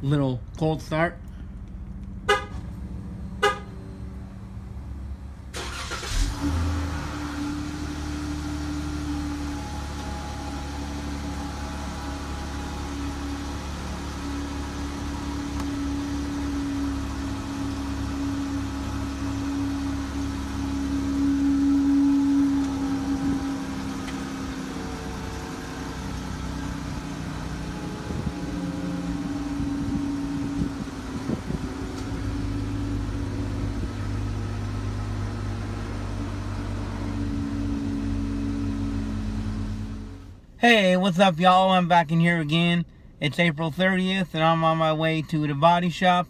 Little cold start. Hey, what's up, y'all? I'm back in here again. It's April 30th, and I'm on my way to the body shop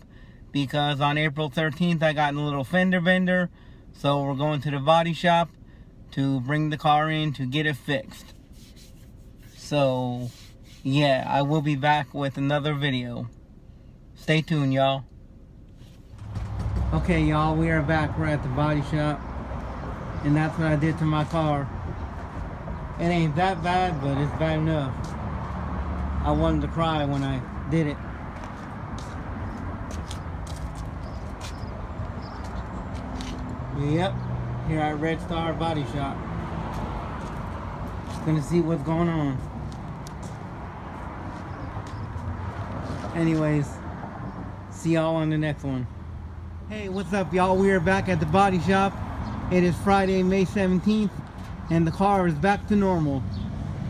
because on April 13th, I got in a little fender bender. So we're going to the body shop to bring the car in to get it fixed. So, yeah, I will be back with another video. Stay tuned, y'all. Okay, y'all, we are back. We're at the body shop, and that's what I did to my car. It ain't that bad, but it's bad enough. I wanted to cry when I did it. Yep, here at Red Star Body Shop. Gonna see what's going on. Anyways, see y'all on the next one. Hey, what's up, y'all? We are back at the body shop. It is Friday, May 17th. And the car is back to normal.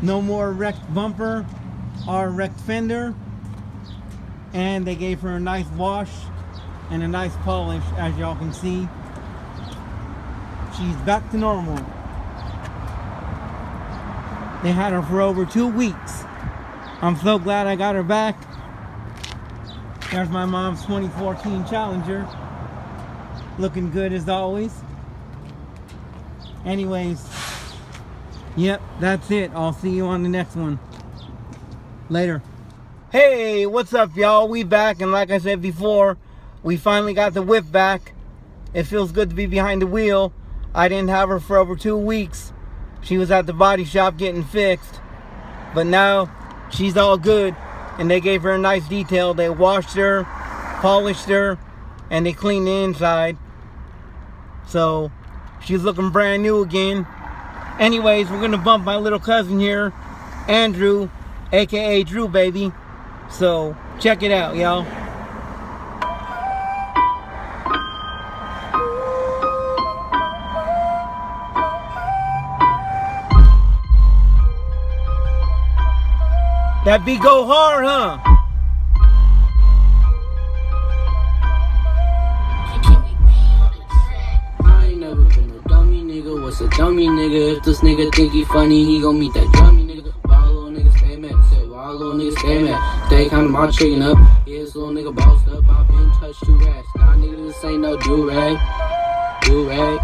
No more wrecked bumper or wrecked fender. And they gave her a nice wash and a nice polish, as y'all can see. She's back to normal. They had her for over 2 weeks. I'm so glad I got her back. There's my mom's 2014 Challenger. Looking good as always. Anyways, yep, that's it. I'll see you on the next one. Later. Hey, what's up, y'all? We back, and like I said before, we finally got the whip back. It feels good to be behind the wheel. I didn't have her for over 2 weeks. She was at the body shop getting fixed. But now, she's all good, and they gave her a nice detail. They washed her, polished her, and they cleaned the inside. So, she's looking brand new again. Anyways, we're gonna bump my little cousin here, Andrew, aka Drew Baby. So check it out, y'all. That beat go hard, huh? What's a dummy nigga? If this nigga think he funny, he gon' meet that dummy nigga. Why a little nigga stay mad? Said why a little nigga stay mad? Stay kinda my chicken up. Yeah, this little nigga bossed up. I been touched 2 racks. Nah, nigga, this ain't no do-rag. Do-rag.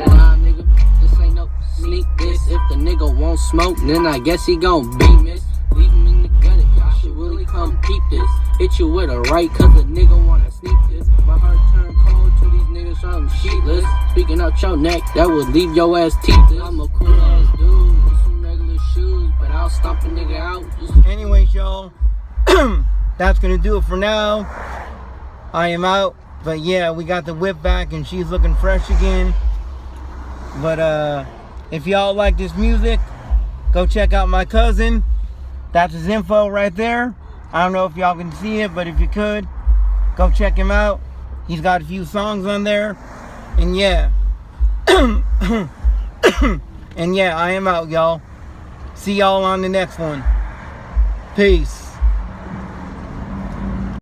Nah, nigga, this ain't no sneak this. If the nigga won't smoke, then I guess he gon' beat miss. Leave him in the gutter. Y'all should really come peep this. Hit you with a right, cause the nigga wanna sneak this. My heart turned cold to these niggas something sheetless. Speaking out your neck, that would leave your ass teethless. I'm a cool ass dude with some regular shoes, but I'll stomp a nigga out. Anyways, y'all, that's gonna do it for now. I am out. But yeah, we got the whip back and she's looking fresh again. But if y'all like this music, go check out my cousin. That's his info right there. I don't know if y'all can see it, but if you could, go check him out. He's got a few songs on there. And yeah. And yeah, I am out, y'all. See y'all on the next one. Peace.